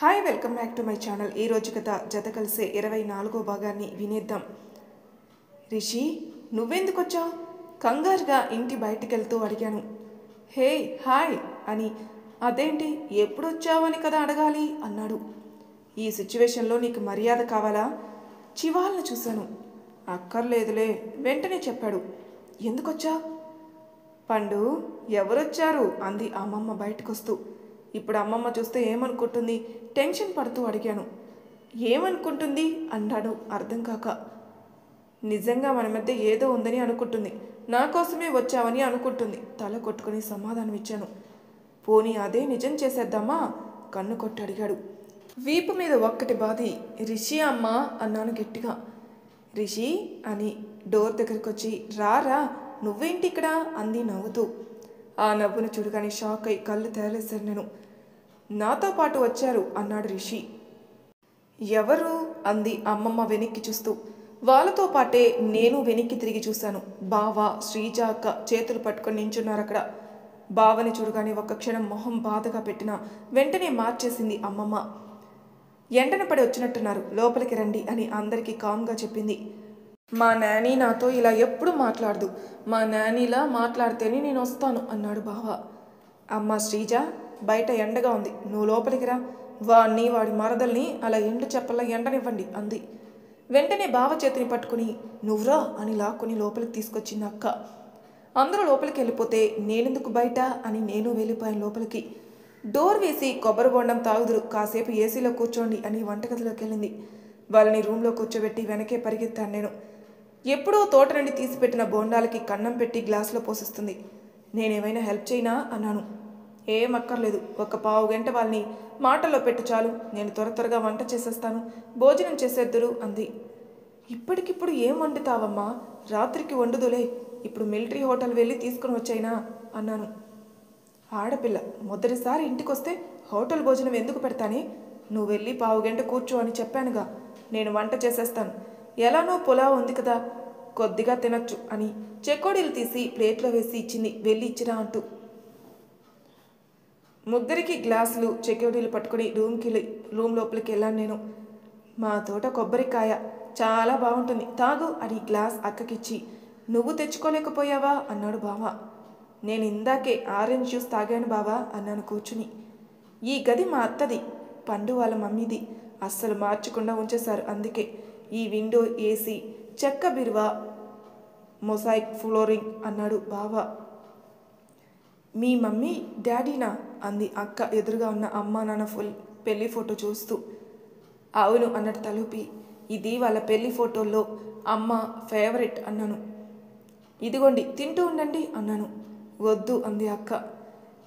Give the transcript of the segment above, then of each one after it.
Hi welcome back to my channel. ఈ రోజు కథ జత కలిసే 24వ భాగాన్ని వినేద్దాం. రిషి, నువ్వెందుకు వచ్చావు? కంగారుగా ఇంటి బయటికి వెళ్తూ అడిగాను. హే హాయ్ అని. అదేంటి ఎప్పుడు వచ్చావని కదా అడగాలి అన్నాడు. ఈ సిచ్యువేషన్లో నీకు మర్యాద కావాలా? చివాల్ని చూశాను. అక్కర్లేదులే వెంటనే చెప్పాడు. ఎందుకొచ్చా? పండు, ఎవరొచ్చారు అంది అమ్మమ్మ బయటకొస్తూ. ఇప్పుడు అమ్మమ్మ చూస్తే ఏమనుకుంటుంది? టెన్షన్ పడుతూ అడిగాను. ఏమనుకుంటుంది అన్నాడు అర్థం కాక. నిజంగా మన మధ్య ఏదో ఉందని అనుకుంటుంది. నా కోసమే వచ్చావని అనుకుంటుంది. తల కొట్టుకుని సమాధానం ఇచ్చాను. పోనీ అదే నిజం చేసేద్దామా? కన్ను కొట్టి అడిగాడు. వీపు మీద ఒక్కటి బాది. రిషి అమ్మా అన్నాను గట్టిగా. రిషి అని డోర్ దగ్గరికి వచ్చి రారా, నువ్వేంటి ఇక్కడ అంది నవ్వుతూ. ఆ నవ్వును చూడగానే షాక్ అయి కళ్ళు తేలేశాను నేను. నాతో పాటు వచ్చారు అన్నాడు రిషి. ఎవరు అంది అమ్మమ్మ వెనక్కి చూస్తూ. వాళ్ళతో పాటే నేను వెనక్కి తిరిగి చూశాను. బావ, శ్రీజ అక్క చేతులు పట్టుకొని నించున్నారు అక్కడ. బావని చూడగానే ఒక్క క్షణం మొహం బాధగా పెట్టిన వెంటనే మార్చేసింది అమ్మమ్మ. ఎండన పడి వచ్చినట్టున్నారు, లోపలికి రండి అని అందరికీ కామ్గా చెప్పింది. మా నాని నాతో ఇలా ఎప్పుడు మాట్లాడదు. మా నానిలా మాట్లాడితేనే నేను వస్తాను అన్నాడు బావ. అమ్మ శ్రీజ, బయట ఎండగా ఉంది, నువ్వు లోపలికి రా. వాడిని వాడి మరదల్ని అలా ఎండు చెప్పల్లా ఎండనివ్వండి అంది. వెంటనే బావ చేతిని పట్టుకుని నువ్వురా అని లాక్కుని లోపలికి తీసుకొచ్చింది అక్క. అందరూ లోపలికి వెళ్ళిపోతే నేనెందుకు బయట అని నేను వెళ్ళిపోయాను లోపలికి. డోర్ వేసి కొబ్బరి బొండం తాగుదురు, కాసేపు ఏసీలో కూర్చోండి అని వంటగదిలోకి వెళ్ళింది. వాళ్ళని రూమ్లో కూర్చోబెట్టి వెనకే పరిగెత్తాను నేను. ఎప్పుడో తోట నుండి తీసిపెట్టిన బోండాలకి కన్నం పెట్టి గ్లాసులో పోసిస్తుంది. నేనేమైనా హెల్ప్ చేయనా అన్నాను. ఏం అక్కర్లేదు, ఒక పావు గంట వాళ్ళని మాటల్లో పెట్టు చాలు, నేను త్వరగా వంట చేసేస్తాను, భోజనం చేసేద్దురు అంది. ఇప్పటికిప్పుడు ఏం వండుతావమ్మా? రాత్రికి వండుదులే, ఇప్పుడు మిలిటరీ హోటల్ వెళ్ళి తీసుకుని వచ్చైనా అన్నాను. ఆడపిల్ల, మొదటిసారి ఇంటికొస్తే హోటల్ భోజనం ఎందుకు పెడతానే? నువ్వు వెళ్ళి పావు గంట కూర్చో అని చెప్పానుగా, నేను వంట చేసేస్తాను. ఎలానో పులావ్ ఉంది కదా, కొద్దిగా తినచ్చు అని చెకోడీలు తీసి ప్లేట్లో వేసి ఇచ్చింది. వెళ్ళి ఇచ్చిరా అంటూ. ముగ్గురికి గ్లాసులు చెకోడీలు పట్టుకుని రూమ్ లోపలికి వెళ్ళాను నేను. మా తోట కొబ్బరికాయ చాలా బాగుంటుంది, తాగు అని గ్లాస్ అక్కకిచ్చి నువ్వు తెచ్చుకోలేకపోయావా అన్నాడు బావ. నేను ఇందాకే ఆరెంజ్ జ్యూస్ తాగాను బావా అన్నాను కూర్చుని. ఈ గది మా అత్తది, పండు వాళ్ళ మమ్మీది, అస్సలు మార్చకుండా ఉంచేశారు. అందుకే ఈ విండో ఏసీ, చెక్క బిరువా, మొసాయిక్ ఫ్లోరింగ్ అన్నాడు బావ. మీ మమ్మీ డాడీనా అంది అక్క ఎదురుగా ఉన్న అమ్మ నాన్న పెళ్లి ఫోటో చూస్తూ. అవును అన్నట్టు తలూపి, ఇది వాళ్ళ పెళ్లి ఫోటోల్లో అమ్మ ఫేవరెట్ అన్నాను. ఇదిగోండి తింటూ ఉండండి అన్నాను. వద్దు అంది అక్క.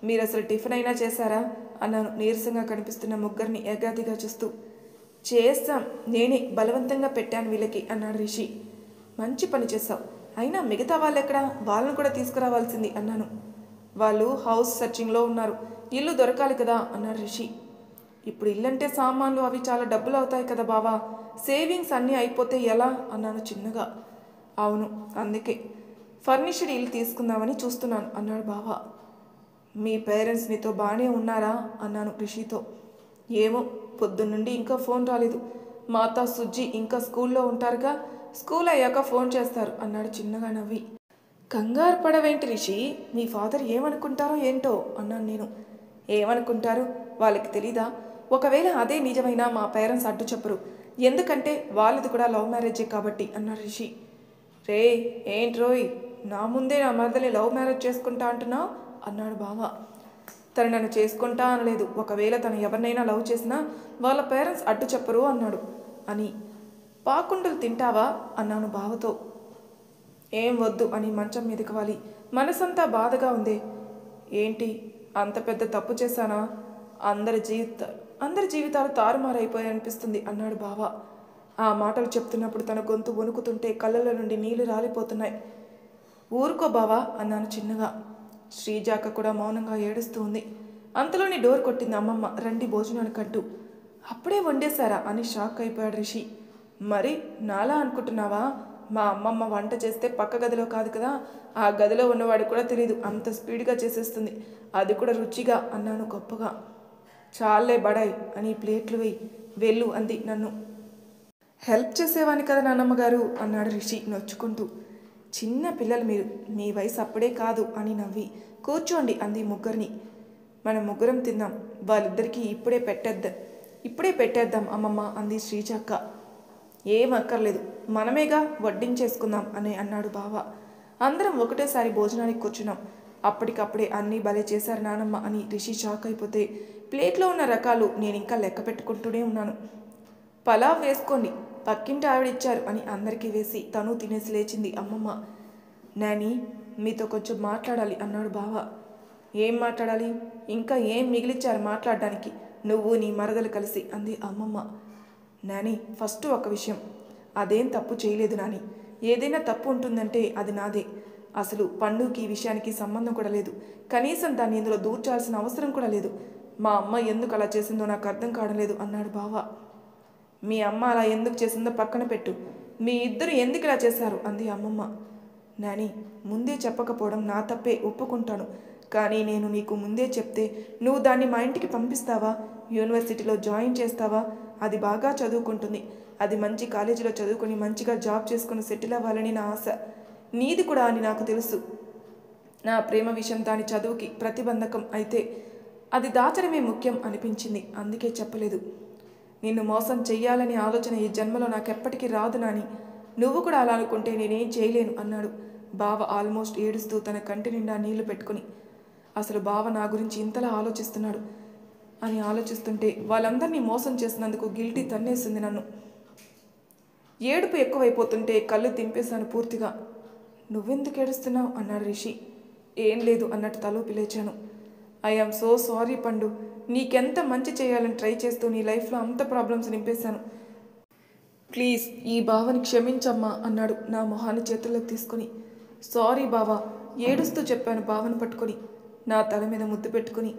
మీరు అసలు టిఫిన్ అయినా చేశారా అన్నాను నీరసంగా కనిపిస్తున్న ముగ్గురిని ఎగాదిగా చూస్తూ. చేస్తాం, నేనే బలవంతంగా పెట్టాను వీళ్ళకి అన్నాడు రిషి. మంచి పని చేశావు, అయినా మిగతా వాళ్ళు ఎక్కడా? వాళ్ళను కూడా తీసుకురావాల్సింది అన్నాను. వాళ్ళు హౌస్ సర్చింగ్లో ఉన్నారు, ఇల్లు దొరకాలి కదా అన్నాడు రిషి. ఇప్పుడు ఇల్లంటే సామాన్లు అవి చాలా డబ్బులు అవుతాయి కదా బావా, సేవింగ్స్ అన్నీ అయిపోతే ఎలా అన్నాను చిన్నగా. అవును, అందుకే ఫర్నిష్డ్ ఇల్లు తీసుకుందామని చూస్తున్నాను అన్నాడు బావ. మీ పేరెంట్స్ నీతో బాగానే ఉన్నారా అన్నాను రిషితో. ఏమో, పొద్దున్నుండి ఇంకా ఫోన్ రాలేదు. మాతా సుజ్జి ఇంకా స్కూల్లో ఉంటారుగా, స్కూల్ అయ్యాక ఫోన్ చేస్తారు అన్నాడు చిన్నగా నవ్వి. కంగారు పడవేంటి రిషి, మీ ఫాదర్ ఏమనుకుంటారో ఏంటో అన్నాను నేను. ఏమనుకుంటారు, వాళ్ళకి తెలీదా? ఒకవేళ అదే నిజమైనా మా పేరెంట్స్ అడ్డు చెప్పరు, ఎందుకంటే వాళ్ళది కూడా లవ్ మ్యారేజే కాబట్టి అన్నాడు రిషి. రే ఏంట్రోయ్, నా ముందే నా మరదలి లవ్ మ్యారేజ్ చేసుకుంటా అంటున్నావు అన్నాడు బావ. తను నన్ను చేసుకుంటా అనలేదు, ఒకవేళ తను ఎవరినైనా లవ్ చేసినా వాళ్ళ పేరెంట్స్ అడ్డు చెప్పరు అన్నాడు అని. పాకుండలు తింటావా అన్నాను బావతో. ఏం వద్దు అని మంచం మీదకి వాలి మనసంతా బాధగా ఉంది. ఏంటి, అంత పెద్ద తప్పు చేశానా? అందరి జీవితాలు తారుమారైపోయాయనిపిస్తుంది అన్నాడు బావ. ఆ మాటలు చెప్తున్నప్పుడు తన గొంతు వణుకుతుంటే కళ్ళలో నుండి నీళ్లు రాలిపోతున్నాయి. ఊరుకో బావా అన్నాను చిన్నగా. శ్రీజాక కూడా మౌనంగా ఏడుస్తూ ఉంది. అంతలోని డోర్ కొట్టింది అమ్మమ్మ, రండి భోజనానికంటూ. అప్పుడే వండేశారా అని షాక్ అయిపోయాడు రిషి. మరి నాలా అనుకుంటున్నావా? మా అమ్మమ్మ వంట చేస్తే పక్క గదిలో కాదు కదా, ఆ గదిలో ఉన్నవాడికి కూడా తెలీదు, అంత స్పీడ్గా చేసేస్తుంది, అది కూడా రుచిగా అన్నాను గొప్పగా. చాలే బడాయి అని ప్లేట్లు వేయి, వెళ్ళు అంది నన్ను. హెల్ప్ చేసేవాని కదా నాన్నమ్మగారు అన్నాడు రిషి నొచ్చుకుంటూ. చిన్న పిల్లలు మీరు, మీ వయసు అప్పుడే కాదు అని నవ్వి కూర్చోండి అంది ముగ్గురిని. మనం ముగ్గురం తిందాం, వాళ్ళిద్దరికీ ఇప్పుడే పెట్టేద్దాం అమ్మమ్మ అంది శ్రీజక్క. ఏం అక్కర్లేదు, మనమేగా వడ్డించేసుకుందాం అని అన్నాడు బావ. అందరం ఒకటేసారి భోజనానికి కూర్చున్నాం. అప్పటికప్పుడే అన్నీ భలే చేశారు నానమ్మ అని రిషి షాక్ అయిపోతే ప్లేట్లో ఉన్న రకాలు నేనింకా లెక్క పెట్టుకుంటూనే ఉన్నాను. పలావ్ వేసుకోండి, పక్కింటి ఆవిడిచ్చారు అని అందరికీ వేసి తను తినేసి లేచింది అమ్మమ్మ. నాని, మీతో కొంచెం మాట్లాడాలి అన్నాడు బావ. ఏం మాట్లాడాలి? ఇంకా ఏం మిగిలిచ్చారు మాట్లాడడానికి, నువ్వు నీ మరదలు కలిసి అంది అమ్మమ్మ. నాని, ఫస్ట్ ఒక విషయం, అదేం తప్పు చేయలేదు నాని. ఏదైనా తప్పు ఉంటుందంటే అది నాదే. అసలు పండుకి ఈ విషయానికి సంబంధం కూడా లేదు. కనీసం దాన్ని ఇందులో దూర్చాల్సిన అవసరం కూడా లేదు. మా అమ్మ ఎందుకు అలా చేసిందో నాకు అర్థం కావడం లేదు అన్నాడు బావ. మీ అమ్మ అలా ఎందుకు చేసిందో పక్కన పెట్టు, మీ ఇద్దరు ఎందుకు ఇలా చేశారు అంది అమ్మమ్మ. నాని, ముందే చెప్పకపోవడం నా తప్పే, ఒప్పుకుంటాను. కానీ నేను నీకు ముందే చెప్తే నువ్వు దాన్ని మా ఇంటికి పంపిస్తావా? యూనివర్సిటీలో జాయిన్ చేస్తావా? అది బాగా చదువుకుంటుంది. అది మంచి కాలేజీలో చదువుకొని మంచిగా జాబ్ చేసుకుని సెటిల్ అవ్వాలని నా ఆశ. నీది కూడా అని నాకు తెలుసు. నా ప్రేమ విషయం దాని చదువుకి ప్రతిబంధకం అయితే అది దాచడమే ముఖ్యం అనిపించింది, అందుకే చెప్పలేదు. నిన్ను మోసం చెయ్యాలని ఆలోచన ఈ జన్మలో నాకెప్పటికీ రాదు నాని. నువ్వు కూడా అలా అనుకుంటే నేనేం చేయలేను అన్నాడు బావ ఆల్మోస్ట్ ఏడుస్తూ తన కంటి నిండా నీళ్లు పెట్టుకుని. అసలు బావ నా గురించి ఇంతలా ఆలోచిస్తున్నాడు అని ఆలోచిస్తుంటే వాళ్ళందరినీ మోసం చేసినందుకు గిల్టీ తన్నేసింది నన్ను. ఏడుపు ఎక్కువైపోతుంటే కళ్ళు దింపేశాను పూర్తిగా. నువ్వెందుకు ఏడుస్తున్నావు అన్నాడు రిషి. ఏం లేదు అన్నట్టు తలూపి లేచాను. ఐఆమ్ సో సారీ పండు, నీకెంత మంచి చేయాలని ట్రై చేస్తూ నీ లైఫ్లో అంత ప్రాబ్లమ్స్ నింపేశాను. ప్లీజ్ ఈ బావని క్షమించమ్మా అన్నాడు నా మొహాన్ని చేతుల్లోకి తీసుకుని. సారీ బావా, ఏడుస్తూ చెప్పాను బావని పట్టుకొని. నా తల మీద ముద్దు పెట్టుకుని,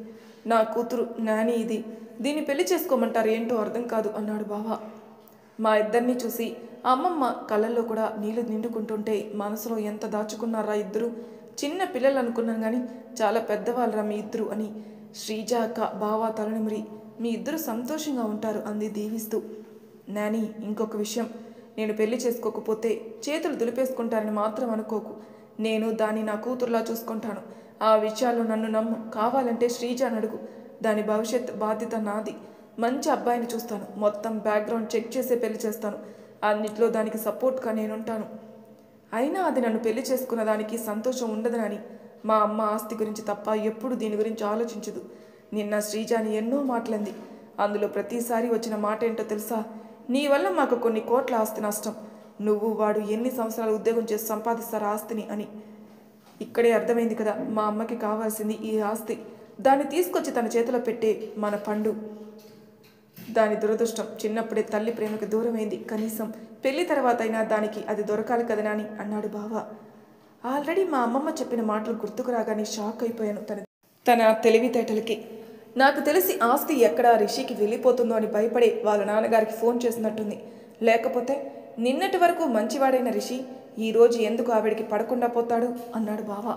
నా కూతురు నాని ఇది, దీన్ని పెళ్లి చేసుకోమంటారు ఏంటో అర్థం కాదు అన్నాడు బావ. మా ఇద్దరిని చూసి అమ్మమ్మ కళ్ళల్లో కూడా నీళ్లు నిండుకుంటుంటే మనసులో ఎంత దాచుకున్నారా ఇద్దరు, చిన్న పిల్లలు అనుకున్నాను కానీ చాలా పెద్దవాళ్ళరా మీ ఇద్దరు అని శ్రీజ అక్క బావ తలనిమిరి మీ ఇద్దరు సంతోషంగా ఉంటారు అంది దీవిస్తూ. నాని, ఇంకొక విషయం, నేను పెళ్లి చేసుకోకపోతే చేతులు దులిపేసుకుంటారని మాత్రం అనుకోకు. నేను దాన్ని నా కూతురులా చూసుకుంటాను. ఆ విషయాల్లో నన్ను నమ్ము, కావాలంటే శ్రీజ అడుగు. దాని భవిష్యత్ బాధ్యత నాది. మంచి అబ్బాయిని చూస్తాను, మొత్తం బ్యాక్గ్రౌండ్ చెక్ చేసే పెళ్లి చేస్తాను. అన్నిట్లో దానికి సపోర్ట్గా నేనుంటాను. అయినా అది నన్ను పెళ్లి చేసుకున్న దానికి సంతోషం ఉండదనని మా అమ్మ ఆస్తి గురించి తప్ప ఎప్పుడు దీని గురించి ఆలోచించదు. నిన్న శ్రీజాని ఎన్నో మాటలంది. అందులో ప్రతిసారి వచ్చిన మాట ఏంటో తెలుసా? నీ వల్ల మాకు కొన్ని కోట్ల ఆస్తి నష్టం, నువ్వు వాడు ఎన్ని సంవత్సరాలు ఉద్యోగం చేసి సంపాదిస్తారు ఆస్తిని అని. ఇక్కడే అర్థమైంది కదా మా అమ్మకి కావాల్సింది ఈ ఆస్తి. దాన్ని తీసుకొచ్చి తన చేతిలో పెట్టే మన పండు. దాని దురదృష్టం చిన్నప్పుడే తల్లి ప్రేమకు దూరమైంది. కనీసం పెళ్లి తర్వాత అయినా దానికి అది దొరకాలి కదా నాని అన్నాడు బావ. ఆల్రెడీ మా అమ్మమ్మ చెప్పిన మాటలు గుర్తుకు రాగానే షాక్ అయిపోయాను తన తెలివితేటలకి. నాకు తెలిసి ఆస్తి ఎక్కడ రిషికి వెళ్ళిపోతుందో అని భయపడే వాళ్ళ నాన్నగారికి ఫోన్ చేసినట్టుంది. లేకపోతే నిన్నటి వరకు మంచివాడైన రిషి ఈరోజు ఎందుకు ఆవిడికి పడకుండా పోతాడు అన్నాడు బావ.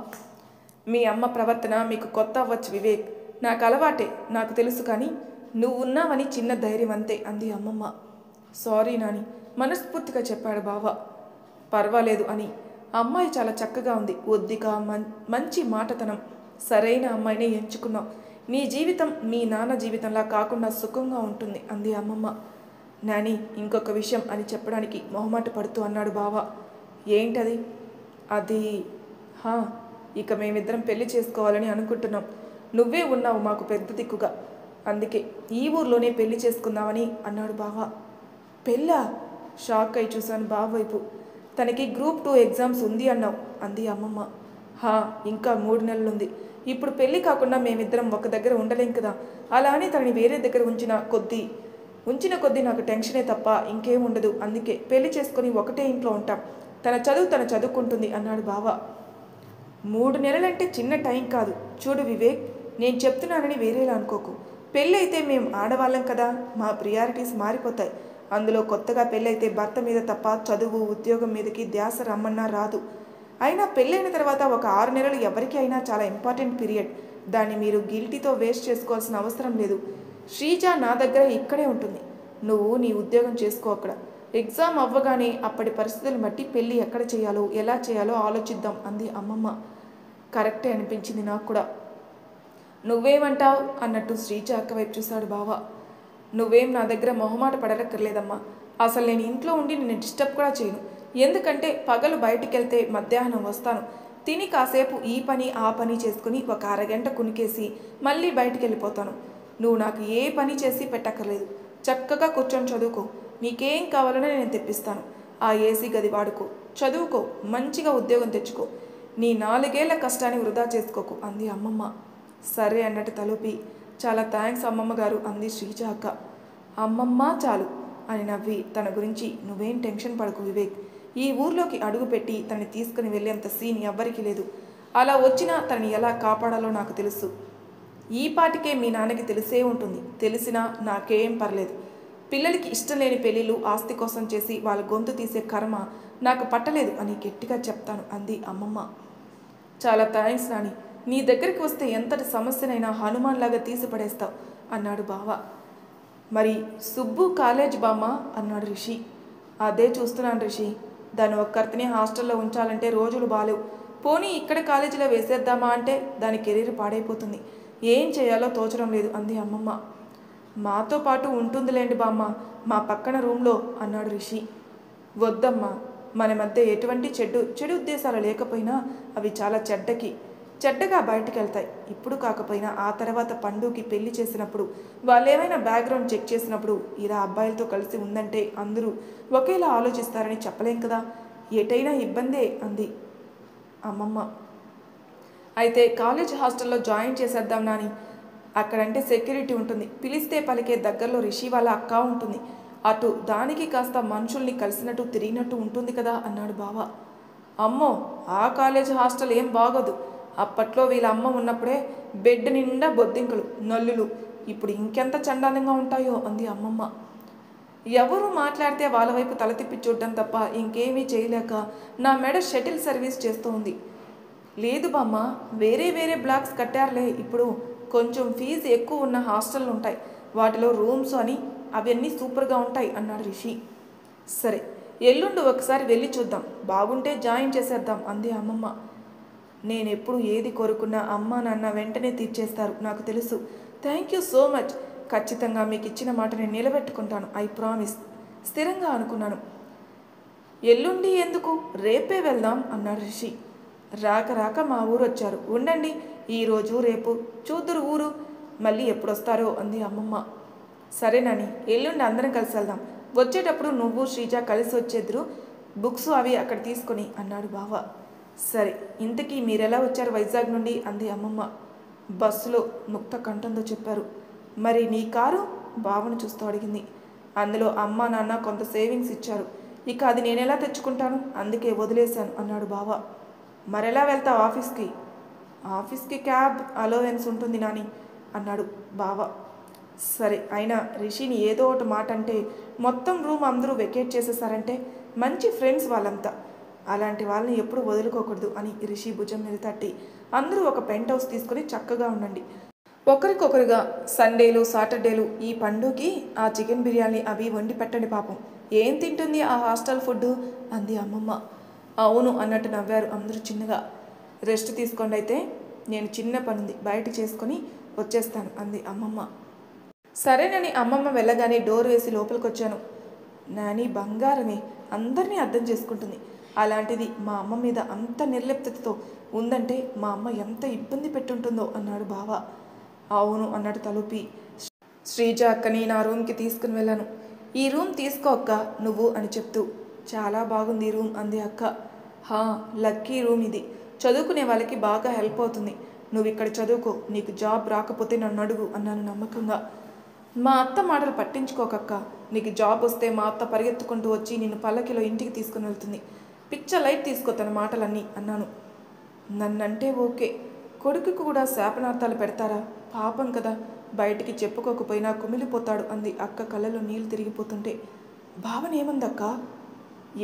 మీ అమ్మ ప్రవర్తన మీకు కొత్త అవ్వచ్చు వివేక్, నాకు అలవాటే, నాకు తెలుసు. కానీ నువ్వు ఉన్నావని చిన్న ధైర్యం అంతే అంది అమ్మమ్మ. సారీ నాని మనస్ఫూర్తిగా చెప్పాడు బావ. పర్వాలేదు అని. అమ్మాయి చాలా చక్కగా ఉంది, ఒద్దిగా మంచి మాటతనం, సరైన అమ్మాయినే ఎంచుకున్నావు. నీ జీవితం మీ నాన్న జీవితంలా కాకుండా సుఖంగా ఉంటుంది అంది అమ్మమ్మ. నాని, ఇంకొక విషయం అని చెప్పడానికి మొహమాట పడుతూ అన్నాడు బావ. ఏంటది? అది ఇక మేమిద్దరం పెళ్లి చేసుకోవాలని అనుకుంటున్నాం. నువ్వే ఉన్నావు మాకు పెద్ద దిక్కుగా, అందుకే ఈ ఊర్లోనే పెళ్లి చేసుకుందామని అన్నాడు బావ. పెళ్ళా? షాక్ అయి చూశాను బావ వైపు. తనకి గ్రూప్ 2 ఎగ్జామ్స్ ఉంది అన్నావు అంది అమ్మమ్మ. ఇంకా 3 నెలలుంది. ఇప్పుడు పెళ్ళి కాకుండా మేమిద్దరం ఒక దగ్గర ఉండలేం కదా. అలా అని తనని వేరే దగ్గర ఉంచిన కొద్దీ నాకు టెన్షనే తప్ప ఇంకేం ఉండదు. అందుకే పెళ్లి చేసుకొని ఒకటే ఇంట్లో ఉంటాం. తన చదువుకుంటుంది అన్నాడు బావ. 3 నెలలంటే చిన్న టైం కాదు. చూడు వివేక్, నేను చెప్తున్నానని వేరేలా అనుకోకు. పెళ్ళి అయితే మేము ఆడవాళ్ళం కదా, మా ప్రియారిటీస్ మారిపోతాయి. అందులో కొత్తగా పెళ్ళైతే భర్త మీద తప్ప చదువు ఉద్యోగం మీదకి ధ్యాస రమ్మన్నా రాదు. అయినా పెళ్ళైన తర్వాత ఒక 6 నెలలు ఎవరికి అయినా చాలా ఇంపార్టెంట్ పీరియడ్. దాన్ని మీరు గిల్టీతో వేస్ట్ చేసుకోవాల్సిన అవసరం లేదు. శ్రీజ నా దగ్గర ఇక్కడే ఉంటుంది. నువ్వు నీ ఉద్యోగం చేసుకో అక్కడ. ఎగ్జామ్ అవ్వగానే అప్పటి పరిస్థితులను బట్టి పెళ్ళి ఎక్కడ చేయాలో ఎలా చేయాలో ఆలోచిద్దాం అంది అమ్మమ్మ. కరెక్టే అనిపించింది నాకు కూడా. నువ్వేమంటావు అన్నట్టు శ్రీజ అక్క వైపు చూశాడు బావ. నువ్వేం నా దగ్గర మొహమాట పడరక్కర్లేదమ్మా. అసలు నేను ఇంట్లో ఉండి నిన్ను డిస్టర్బ్ కూడా చేయను. ఎందుకంటే పగలు బయటికి వెళ్తే మధ్యాహ్నం వస్తాను. తిని కాసేపు ఈ పని ఆ పని చేసుకుని ఒక అరగంట కునికేసి మళ్ళీ బయటికి వెళ్ళిపోతాను. నువ్వు నాకు ఏ పని చేసి పెట్టక్కర్లేదు. చక్కగా కూర్చొని చదువుకో. నీకేం కావాలనో నేను తెప్పిస్తాను. ఆ ఏసీ గది వాడుకో, చదువుకో, మంచిగా ఉద్యోగం తెచ్చుకో. నీ 4 ఏళ్ల కష్టాన్ని వృధా చేసుకోకు అంది అమ్మమ్మ. సరే అన్నట్టు తలూపి చాలా థ్యాంక్స్ అమ్మమ్మ గారు అంది శ్రీజ అక్క. అమ్మమ్మ చాలు అని నవ్వి తన గురించి నువ్వేం టెన్షన్ పడకు వివేక్. ఈ ఊర్లోకి అడుగుపెట్టి తనని తీసుకుని వెళ్ళేంత సీన్ ఎవ్వరికీ లేదు. అలా వచ్చినా తనని ఎలా కాపాడాలో నాకు తెలుసు. ఈ పాటికే మీ నాన్నకి తెలిసే ఉంటుంది. తెలిసినా నాకేం పర్లేదు. పిల్లలకి ఇష్టం లేని పెళ్ళిళ్ళు ఆస్తి కోసం చేసి వాళ్ళ గొంతు తీసే కర్మ నాకు పట్టలేదు అని గట్టిగా చెప్తాను అంది అమ్మమ్మ. చాలా థ్యాంక్స్ నాని. నీ దగ్గరికి వస్తే ఎంతటి సమస్యనైనా హనుమాన్లాగా తీసి పడేస్తావు అన్నాడు బావ. మరి సుబ్బు కాలేజ్ బామ్మ అన్నాడు రిషి. అదే చూస్తున్నాను రిషి. దాని ఒక్కరితోనే హాస్టల్లో ఉంచాలంటే రోజులు బాలేవు. పోనీ ఇక్కడ కాలేజీలో వేసేద్దామా అంటే దాని కెరీర్ పాడైపోతుంది. ఏం చేయాలో తోచడం లేదు అంది అమ్మమ్మ. మాతో పాటు ఉంటుందిలేండి బామ్మ, మా పక్కన రూమ్లో అన్నాడు రిషి. వద్దమ్మా, మన మధ్య ఎటువంటి చెడు ఉద్దేశాలు లేకపోయినా అవి చాలా చెడ్డగా బయటికి వెళ్తాయి. ఇప్పుడు కాకపోయినా ఆ తర్వాత పండుకి పెళ్లి చేసినప్పుడు వాళ్ళు ఏమైనా బ్యాక్గ్రౌండ్ చెక్ చేసినప్పుడు ఇలా అబ్బాయిలతో కలిసి ఉందంటే అందరూ ఒకేలా ఆలోచిస్తారని చెప్పలేం కదా. ఎటైనా ఇబ్బందే అంది అమ్మమ్మ. అయితే కాలేజ్ హాస్టల్లో జాయిన్ చేసేద్దాం నాని. అక్కడంటే సెక్యూరిటీ ఉంటుంది. పిలిస్తే పలికే దగ్గరలో రిషి వాళ్ళ అక్క ఉంటుంది. అటు దానికి కాస్త మనుషుల్ని కలిసినట్టు తిరిగినట్టు ఉంటుంది కదా అన్నాడు బావ. అమ్మో, ఆ కాలేజ్ హాస్టల్ ఏం బాగోదు. అప్పట్లో వీళ్ళ అమ్మ ఉన్నప్పుడే బెడ్ నిండా బొద్దింకలు, నల్లులు. ఇప్పుడు ఇంకెంత చండాలంగా ఉంటాయో అంది అమ్మమ్మ. ఎవరు మాట్లాడితే వాళ్ళ వైపు తల తిప్పి చూడడం తప్ప ఇంకేమీ చేయలేక నా మెడ షటిల్ సర్వీస్ చేస్తూ ఉంది. లేదు బామ్మ, వేరే బ్లాక్స్ కట్టారులే. ఇప్పుడు కొంచెం ఫీజు ఎక్కువ ఉన్న హాస్టళ్ళు ఉంటాయి. వాటిలో రూమ్స్ అని అవన్నీ సూపర్గా ఉంటాయి అన్నాడు రిషి. సరే, ఎల్లుండి ఒకసారి వెళ్ళి చూద్దాం. బాగుంటే జాయిన్ చేసేద్దాం అంది అమ్మమ్మ. నేనెప్పుడు ఏది కోరుకున్నా అమ్మ నాన్న వెంటనే తీర్చేస్తారు, నాకు తెలుసు. Thank you so much. ఖచ్చితంగా మీకు ఇచ్చిన మాట నేను నిలబెట్టుకుంటాను. ఐ ప్రామిస్ స్థిరంగా అనుకున్నాను. ఎల్లుండి ఎందుకు, రేపే వెళ్దాం అన్నాడు రిషి. రాక మా ఊరు వచ్చారు. ఉండండి, ఈరోజు రేపు చూద్దురు ఊరు. మళ్ళీ ఎప్పుడొస్తారో అంది అమ్మమ్మ. సరేనని, ఎల్లుండి అందరం కలిసి వెళ్దాం. వచ్చేటప్పుడు నువ్వు శ్రీజ కలిసి వచ్చేద్దరు. బుక్స్ అవి అక్కడ తీసుకొని అన్నాడు బావ. సరే, ఇంతకీ మీరెలా వచ్చారు వైజాగ్ నుండి అంది అమ్మమ్మ. బస్సులో ముక్త కంఠంతో చెప్పారు. మరి నీ కారు బావను చూస్తూ అడిగింది. అందులో అమ్మ నాన్న కొంత సేవింగ్స్ ఇచ్చారు. ఇక అది నేనెలా తెచ్చుకుంటాను, అందుకే వదిలేశాను అన్నాడు బావ. మరెలా వెళ్తావు ఆఫీస్కి? ఆఫీస్కి క్యాబ్ అలోవెన్స్ ఉంటుంది నాని అన్నాడు బావ. సరే, అయినా రిషిని ఏదో ఒకటి మాట అంటే మొత్తం రూమ్ అందరూ వెకేట్ చేసేసారంటే మంచి ఫ్రెండ్స్ వాళ్ళంతా. అలాంటి వాళ్ళని ఎప్పుడు వదులుకోకూడదు అని రిషి భుజం మీద తట్టి, అందరూ ఒక పెంట్ హౌస్ తీసుకుని చక్కగా ఉండండి. ఒకరికొకరుగా సండేలు సాటర్డేలు ఈ పండుకి ఆ చికెన్ బిర్యానీ అవి వండి పెట్టండి. పాపం ఏం తింటుంది ఆ హాస్టల్ ఫుడ్ అంది అమ్మమ్మ. అవును అన్నట్టు నవ్వారు అందరూ చిన్నగా. రెస్ట్ తీసుకోండి అయితే, నేను చిన్న పనుంది బయట చేసుకొని వచ్చేస్తాను అంది అమ్మమ్మ. సరేనని అమ్మమ్మ వెళ్ళగానే డోర్ వేసి లోపలికి వచ్చాను. నాని బంగారమే, అందరినీ అర్థం చేసుకుంటుంది. అలాంటిది మా అమ్మ మీద అంత నిర్లిప్తతో ఉందంటే మా అమ్మ ఎంత ఇబ్బంది పెట్టుంటుందో అన్నాడు బావ. అవును అన్నట్టు తలుపి శ్రీజ అక్కని నా రూమ్కి తీసుకుని వెళ్ళాను. ఈ రూమ్ తీసుకో అక్క నువ్వు అని చెప్తూ. చాలా బాగుంది ఈ రూమ్ అంది అక్క. హా, లక్కీ రూమ్ ఇది. చదువుకునే వాళ్ళకి బాగా హెల్ప్ అవుతుంది. నువ్వు ఇక్కడ చదువుకో, నీకు జాబ్ రాకపోతే నన్ను అడుగు అన్నాను నమ్మకంగా. మా అత్త మాటలు పట్టించుకోకక్క. నీకు జాబ్ వస్తే మా అత్త పరిగెత్తుకుంటూ వచ్చి నిన్ను పల్లకిలో ఇంటికి తీసుకుని వెళ్తుంది. పిచ్చ లైట్ తీసుకో తన మాటలన్నీ అన్నాను. నన్నంటే ఓకే, కొడుకుకు కూడా శాపనార్థాలు పెడతారా? పాపం కదా, బయటికి చెప్పుకోకపోయినా కుమిలిపోతాడు అంది అక్క కళ్ళలో నీళ్లు తిరిగిపోతుంటే. భావన ఏముందక్క?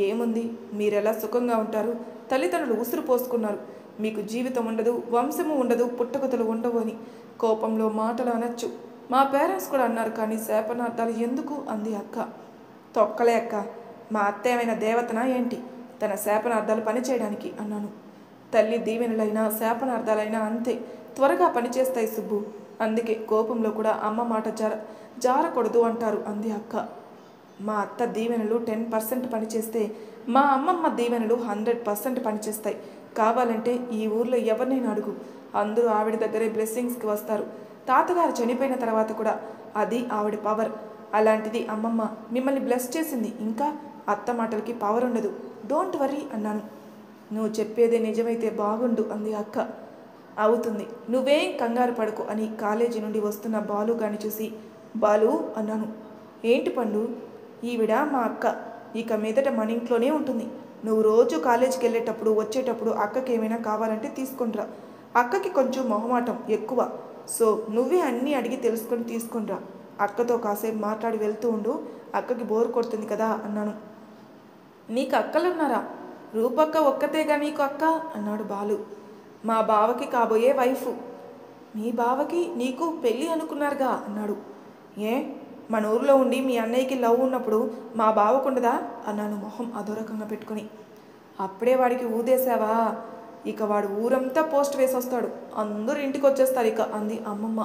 ఏముంది, మీరెలా సుఖంగా ఉంటారు? తల్లిదండ్రులు ఉసురు పోసుకున్నారు. మీకు జీవితం ఉండదు, వంశము ఉండదు, పుట్టుకతలు ఉండవు అని కోపంలో మాటలు అనొచ్చు. మా పేరెంట్స్ కూడా అన్నారు, కానీ శాపనార్థాలు ఎందుకు అంది అక్క. తొక్కలే అక్క, మా అత్త ఏమైనా దేవతనా ఏంటి తన శాపనార్థాలు పనిచేయడానికి అన్నాను. తల్లి దీవెనలైనా శాపనార్థాలైనా అంతే త్వరగా పనిచేస్తాయి సుబ్బు. అందుకే కోపంలో కూడా అమ్మ మాట జారకూడదు అంటారు అంది అక్క. మా అత్త దీవెనలు 10% పనిచేస్తే మా అమ్మమ్మ దీవెనలు 100% పనిచేస్తాయి. కావాలంటే ఈ ఊర్లో ఎవరినైనా అడుగు, అందరూ ఆవిడ దగ్గరే బ్లెస్సింగ్స్కి వస్తారు. తాతగారు చనిపోయిన తర్వాత కూడా అది ఆవిడ పవర్. అలాంటిది అమ్మమ్మ మిమ్మల్ని బ్లెస్ చేసింది, ఇంకా అత్త మాటలకి పవర్ ఉండదు. డోంట్ వర్రీ అన్నాను. నువ్వు చెప్పేదే నిజమైతే బాగుండు అంది అక్క. అవుతుంది, నువ్వేం కంగారు పడుకో అని కాలేజీ నుండి వస్తున్న బాలు గాని చూసి, బాలు అన్నాను. ఏంటి పండు? ఈవిడ మా అక్క, ఇక మీదట మన ఇంట్లోనే ఉంటుంది. నువ్వు రోజు కాలేజీకి వెళ్ళేటప్పుడు వచ్చేటప్పుడు అక్కకి ఏమైనా కావాలంటే తీసుకునిరా. అక్కకి కొంచెం మొహమాటం ఎక్కువ, సో నువ్వే అన్నీ అడిగి తెలుసుకొని తీసుకునిరా. అక్కతో కాసేపు మాట్లాడి వెళ్తూ ఉండు, అక్కకి బోర్ కొడుతుంది కదా అన్నాను. నీకు అక్కలున్నారా? రూపక్క ఒక్కతేగా నీకు అక్క అన్నాడు బాలు. మా బావకి కాబోయే వైఫ్. మీ బావకి నీకు పెళ్ళి అనుకున్నారుగా అన్నాడు. ఏ, మన ఊర్లో ఉండి మీ అన్నయ్యకి లవ్ ఉన్నప్పుడు మా బావకుండదా అన్నాను మొహం అదోరకంగా పెట్టుకుని. అప్పుడే వాడికి ఊదేశావా? ఇక వాడు ఊరంతా పోస్ట్ వేసొస్తాడు, అందరూ ఇంటికి వచ్చేస్తారు ఇక అంది అమ్మమ్మ.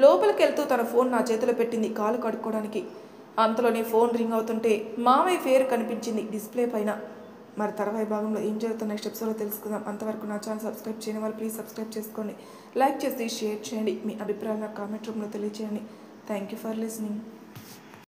లోపలికి వెళ్తూ తన ఫోన్ నా చేతిలో పెట్టింది కాలు కడుక్కోవడానికి. అంతలోనే ఫోన్ రింగ్ అవుతుంటే మామయ్య పేరు కనిపించింది డిస్ప్లే పైన. మరి తర్వాయి భాగంలో ఏం జరుగుతున్న నెక్స్ట్ ఎపిసోడ్లో తెలుసుకుందాం. అంతవరకు నా ఛానల్ సబ్స్క్రైబ్ చేయని వాళ్ళు ప్లీజ్ సబ్స్క్రైబ్ చేసుకోండి, లైక్ చేసి షేర్ చేయండి, మీ అభిప్రాయాలు నా కామెంట్ రూమ్లో తెలియజేయండి. Thank you for listening.